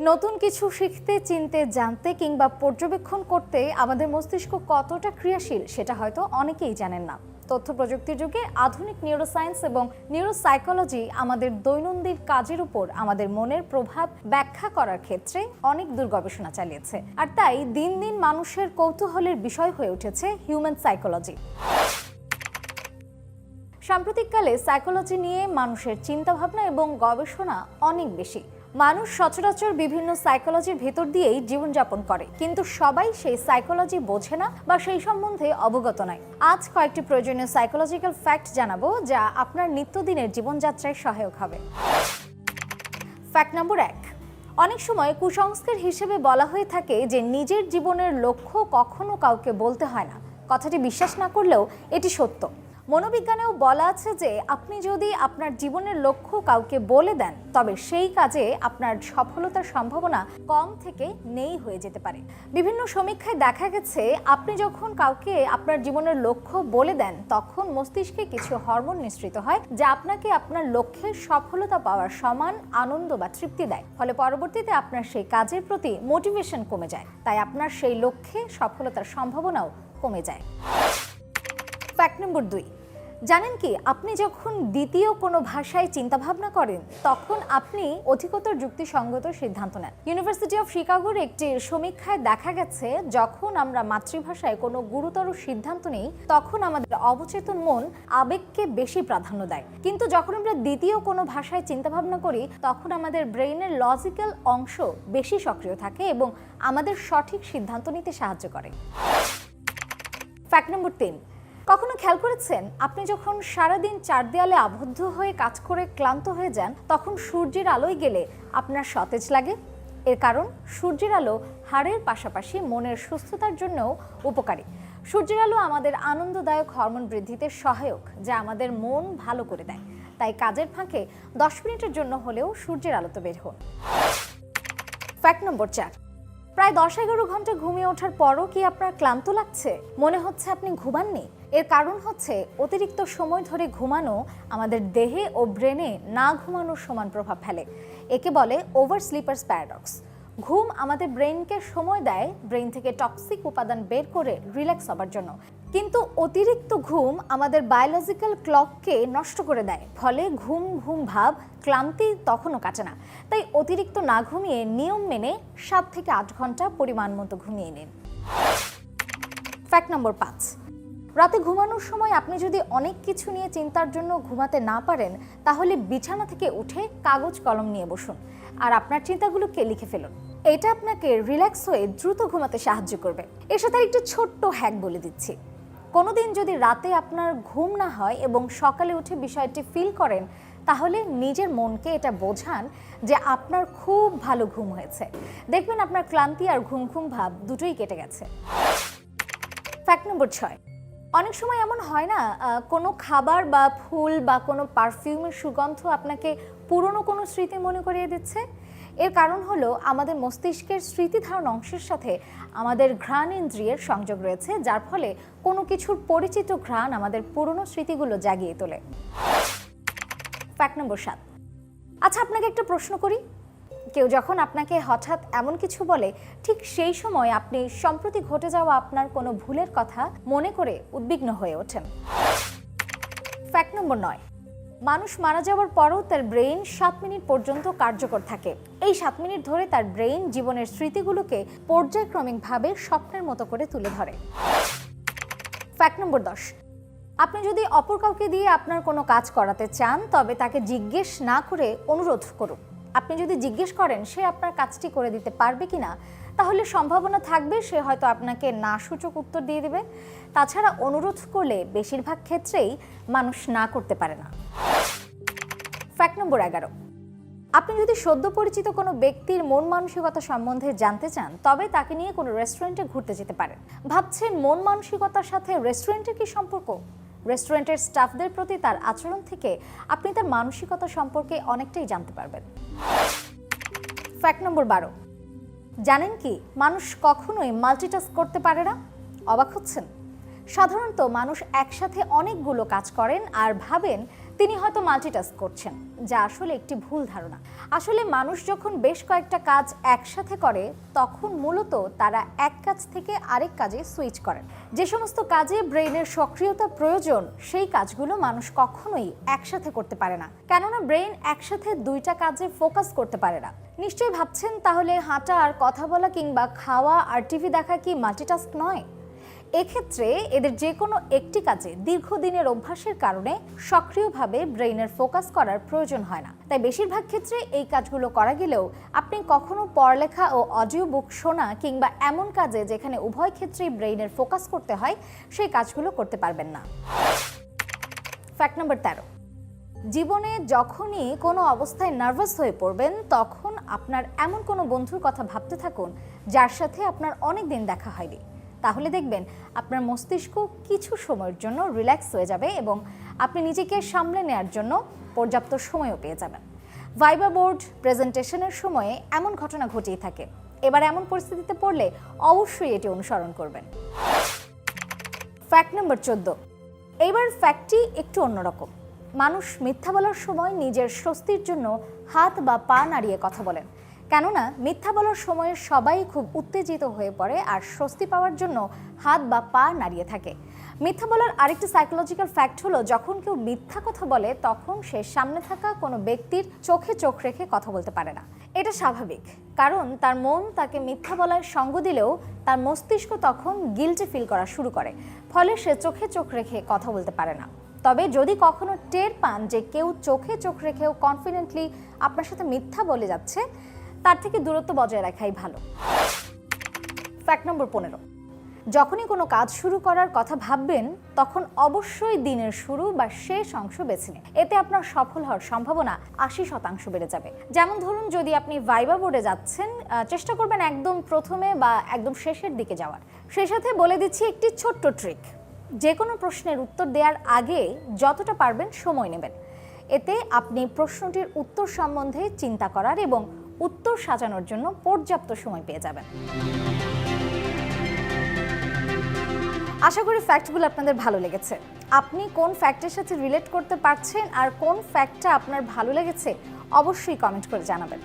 নতুন কিছু শিখতে, চিনতে, জানতে কিংবা পর্যবেক্ষণ করতে আমাদের মস্তিষ্ক কতটা ক্রিয়াশীল সেটা হয়তো অনেকেই জানেন না। তথ্য প্রযুক্তির যুগে আধুনিক নিউরোসায়েন্স এবং নিউরোসাইকোলজি আমাদের দৈনন্দিন কাজের উপর আমাদের মনের প্রভাব ব্যাখ্যা করার ক্ষেত্রে অনেক দূর গবেষণা চালিয়েছে। আর তাই দিন দিন মানুষের কৌতূহলের বিষয় হয়ে উঠেছে হিউম্যান সাইকোলজি। সাম্প্রতিককালে সাইকোলজি নিয়ে মানুষের চিন্তাভাবনা এবং গবেষণা অনেক বেশি। মানুষ সচরাচর বিভিন্ন সাইকোলজির ভেতর দিয়েই জীবনযাপন করে, কিন্তু সবাই সেই সাইকোলজি বোঝে না বা সেই সম্বন্ধে অবগত নয়। আজ কয়েকটি প্রয়োজনীয় সাইকোলজিক্যাল ফ্যাক্ট জানাবো যা আপনার নিত্যদিনের জীবনযাত্রায় সহায়ক হবে। ফ্যাক্ট নম্বর 1। অনেক সময় কুসংস্কার হিসেবে বলা হয়ে থাকে যে নিজের জীবনের লক্ষ্য কখনো কাউকে বলতে হয় না। কথাটি বিশ্বাস না করলেও এটি সত্য। মনোবিজ্ঞানেও বলা আছে যে আপনি যদি আপনার জীবনের লক্ষ্য কাউকে বলে দেন তবে সেই কাজে আপনার সফলতার সম্ভাবনা কম থেকে নেই হয়ে যেতে পারে। বিভিন্ন সমীক্ষায় দেখা গেছে আপনি যখন কাউকে আপনার জীবনের লক্ষ্য বলে দেন তখন মস্তিষ্কে কিছু হরমোন নিঃসৃত হয় যা আপনাকে আপনার লক্ষ্যের সফলতা পাওয়ার সমান আনন্দ বা তৃপ্তি দেয়। ফলে পরবর্তীতে আপনার সেই কাজের প্রতি মোটিভেশন কমে যায়, তাই আপনার সেই লক্ষ্যে সফলতার সম্ভাবনাও কমে যায়। ফ্যাক্ট নম্বর 2। জানেন কি, আপনি যখন দ্বিতীয় কোনো ভাষায় চিন্তাভাবনা করেন তখন আপনি অধিকতর যুক্তিসঙ্গত সিদ্ধান্ত নেন। ইউনিভার্সিটি অফ শিকাগোর একটি সমীক্ষায় দেখা গেছে যখন আমরা মাতৃভাষায় কোনো গুরুতর সিদ্ধান্ত নেই তখন আমাদের অবচেতন মন আবেগকে বেশি প্রাধান্য দেয়, কিন্তু যখন আমরা দ্বিতীয় কোনো ভাষায় চিন্তাভাবনা করি তখন আমাদের ব্রেইনের লজিক্যাল অংশ বেশি সক্রিয় থাকে এবং আমাদের সঠিক সিদ্ধান্ত নিতে সাহায্য করে। ফ্যাক্ট নম্বর 3। কখনো খেয়াল করেছেন আপনি যখন সারাদিন চার দেয়ালে আবদ্ধ হয়ে কাজ করে ক্লান্ত হয়ে যান তখন সূর্যের আলোয় গেলে আপনার সতেজ লাগে? এর কারণ সূর্যের আলো হাড়ের পাশাপাশি মনের সুস্থতার জন্যও উপকারী। সূর্যের আলো আমাদের আনন্দদায়ক হরমোন বৃদ্ধিতে সহায়ক যা আমাদের মন ভালো করে দেয়। তাই কাজের ফাঁকে 10 মিনিটের জন্য হলেও সূর্যের আলোতে বের হন। ফ্যাক্ট নম্বর 4। প্রায় 10-11 ঘন্টা ঘুমিয়ে ওঠার পরও কি আপনার ক্লান্ত লাগছে? মনে হচ্ছে আপনি ঘুমাননি? এর কারণ হচ্ছে অতিরিক্ত সময় ধরে ঘুমানো আমাদের দেহে ও ব্রেনে না ঘুমানোর সমান প্রভাব ফেলে। একে বলে ওভার স্লিপার্স প্যারাডক্স। ঘুম আমাদের ব্রেনকে সময় দেয় ব্রেন থেকে টক্সিক উপাদান বের করে রিল্যাক্স হবার জন্য, কিন্তু অতিরিক্ত ঘুম আমাদের বায়োলজিক্যাল ক্লককে নষ্ট করে দেয়। ফলে ঘুম ঘুম ভাব, ক্লান্তি তখনও কাটে না। তাই অতিরিক্ত না ঘুমিয়ে নিয়ম মেনে 7 থেকে 8 ঘন্টা পরিমাণ মতো ঘুমিয়ে নিন। ফ্যাক্ট নম্বর 5। রাতে ঘুমানোর সময় আপনি যদি অনেক কিছু নিয়ে চিন্তার জন্য ঘুমাতে না পারেন তাহলে বিছানা থেকে উঠে কাগজ কলম নিয়ে বসুন আর আপনার চিন্তাগুলোকে লিখে ফেলুন। এটা আপনাকে রিল্যাক্স হয়ে দ্রুত ঘুমাতে সাহায্য করবে। এর সাথে একটি ছোট্ট হ্যাক বলে দিচ্ছি। কোনোদিন যদি রাতে আপনার ঘুম না হয় এবং সকালে উঠে বিষয়টি ফিল করেন তাহলে নিজের মনকে এটা বোঝান যে আপনার খুব ভালো ঘুম হয়েছে। দেখবেন আপনার ক্লান্তি আর ঘুম ঘুম ভাব দুটোই কেটে গেছে। ফ্যাক্ট নম্বর 6। অনেক সময় এমন হয় না, কোনো খাবার বা ফুল বা কোনো পারফিউমের সুগন্ধ আপনাকে পুরনো কোনো স্মৃতি মনে করিয়ে দিচ্ছে? এর কারণ হলো আমাদের মস্তিষ্কের স্মৃতিধারণ অংশের সাথে আমাদের ঘ্রাণ ইন্দ্রিয়ের সংযোগ রয়েছে, যার ফলে কোনো কিছুর পরিচিত ঘ্রাণ আমাদের পুরনো স্মৃতিগুলো জাগিয়ে তোলে। ফ্যাক্ট নম্বর 7। আচ্ছা, আপনাকে একটা প্রশ্ন করি। কেউ যখন আপনাকে হঠাৎ এমন কিছু বলে ঠিক সেই সময় আপনি সম্প্রতি ঘটে যাওয়া আপনার কোনো ভুলের কথা মনে করে উদ্বিগ্ন হয়ে ওঠেন? ফ্যাক্ট নম্বর 9। মানুষ মারা যাওয়ার পরও তার ব্রেইন 7 মিনিট পর্যন্ত কার্যকর থাকে। এই 7 মিনিট ধরে তার ব্রেইন জীবনের স্মৃতিগুলোকে পর্যায়ক্রমিকভাবে স্বপ্নের মতো করে তুলে ধরে। ফ্যাক্ট নম্বর 10। আপনি যদি অপর কাউকে দিয়ে আপনার কোনো কাজ করাতে চান তবে তাকে জিজ্ঞেস না করে অনুরোধ করুন। আপনি যদি জিজ্ঞেস করেন সে আপনার কাজটি করে দিতে পারবে কিনা তাহলে সম্ভাবনা থাকবে সে হয়তো আপনাকে না সূচক উত্তর দিয়ে দেবে। তাছাড়া অনুরোধ করলে বেশিরভাগ ক্ষেত্রেই মানুষ না করতে পারে না। ফ্যাক্ট নম্বর 11। আপনি যদি সদ্য পরিচিত কোনো ব্যক্তির মন মানসিকতা সম্বন্ধে জানতে চান তবে তাকে নিয়ে কোনো রেস্টুরেন্টে ঘুরতে যেতে পারেন। ভাবছেন মন মানসিকতার সাথে রেস্টুরেন্টের কি সম্পর্ক? রেস্টুরেন্টের স্টাফদের প্রতি তার আচরণ থেকে আপনি তার মানসিকতা সম্পর্কে অনেকটাই জানতে পারবেন। ফ্যাক্ট নম্বর 12। জানেন কি, মানুষ কখনোই মাল্টিটাস্ক করতে পারে না? অবাক হচ্ছেন? সাধারণত মানুষ একসাথে অনেকগুলো কাজ করেন আর ভাবেন তিনি হয়তো মাল্টিটাস্ক করছেন, যা আসলে একটি ভুল ধারণা। আসলে মানুষ যখন বেশ কয়েকটা কাজ একসাথে করে তখন মূলত তারা এক কাজ থেকে আরেক কাজে সুইচ করেন। যে সমস্ত কাজে ব্রেইনের সক্রিয়তা প্রয়োজন সেই কাজগুলো মানুষ কখনোই একসাথে করতে পারে না, কেননা ব্রেইন একসাথে দুইটা কাজে ফোকাস করতে পারে না। নিশ্চয়ই ভাবছেন, তাহলে হাঁটা আর কথা বলা কিংবা খাওয়া আর টিভি দেখা কি মাল্টিটাস্ক নয়? এক্ষেত্রে এদের যে কোনো একটি কাজে দীর্ঘদিনের অভ্যাসের কারণে সক্রিয়ভাবে ব্রেইনের ফোকাস করার প্রয়োজন হয় না। তাই বেশিরভাগ ক্ষেত্রে এই কাজগুলো করা গেলেও আপনি কখনো পড়ালেখা ও অডিও বুক শোনা কিংবা এমন কাজে যেখানে উভয় ক্ষেত্রেই ব্রেইনের ফোকাস করতে হয় সেই কাজগুলো করতে পারবেন না। ফ্যাক্ট নাম্বার 13, জীবনে যখনই কোনো অবস্থায় নার্ভাস হয়ে পড়বেন তখন আপনার এমন কোনো বন্ধুর কথা ভাবতে থাকুন যার সাথে আপনার অনেক দিন দেখা হয়নি। তাহলে দেখবেন আপনার মস্তিষ্ক কিছু সময়ের জন্য রিল্যাক্স হয়ে যাবে এবং আপনি নিজেকে সামলে নেওয়ার জন্য পর্যাপ্ত সময়ও পেয়ে যাবেন। ভাইবা বোর্ড প্রেজেন্টেশনের সময়ে এমন ঘটনা ঘটেই থাকে। এবার এমন পরিস্থিতিতে পড়লে অবশ্যই এটি অনুসরণ করবেন। ফ্যাক্ট নাম্বার 14, এইবার ফ্যাক্টটি একটু অন্যরকম। মানুষ মিথ্যা বলার সময় নিজের স্বস্তির জন্য হাত বা পা নাড়িয়ে কথা বলেন, কেননা মিথ্যা বলার সময় সবাই খুব উত্তেজিত হয়ে পড়ে আর স্বস্তি পাওয়ার জন্য হাত বা পা নাড়িয়ে থাকে। মিথ্যা বলার আরেকটি সাইকোলজিক্যাল ফ্যাক্ট হলো, যখন কেউ মিথ্যা কথা বলে তখন সে সামনে থাকা কোনো ব্যক্তির চোখে চোখ রেখে কথা বলতে পারে না। এটা স্বাভাবিক, কারণ তার মন তাকে মিথ্যা বলার সঙ্গ দিলেও তার মস্তিষ্ক তখন গিল্টি ফিল করা শুরু করে, ফলে সে চোখে চোখ রেখে কথা বলতে পারে না। তবে যদি কখনো টের পান যে কেউ চোখে চোখ রেখেও কনফিডেন্টলি আপনার সাথে মিথ্যা বলে যাচ্ছে, তার থেকে দূরত্ব বজায় রাখাই ভালো। ফ্যাক্ট নম্বর 15, যখনই কোনো কাজ শুরু করার কথা ভাববেন তখন অবশ্যই দিনের শুরু বা শেষ অংশ বেছে নিন। এতে আপনার সফল হওয়ার সম্ভাবনা 80% বেড়ে যাবে। যেমন ধরুন, যদি আপনি ভাইবা বোর্ডে যাচ্ছেন, চেষ্টা করবেন একদম প্রথমে বা একদম শেষের দিকে যাওয়ার। সেই সাথে বলে দিচ্ছি একটি ছোট্ট ট্রিক, যে কোনো প্রশ্নের উত্তর দেওয়ার আগে যতটা পারবেন সময় নেবেন। এতে আপনি প্রশ্নটির উত্তর সম্বন্ধে চিন্তা করার এবং উত্তর সাজানোর জন্য পর্যাপ্ত সময় পেয়ে যাবেন। আশা করি ফ্যাক্টগুলো আপনাদের ভালো লেগেছে। আপনি কোন ফ্যাক্টের সাথে রিলেট করতে পারছেন আর কোন ফ্যাক্টটা আপনার ভালো লেগেছে অবশ্যই কমেন্ট করে জানাবেন।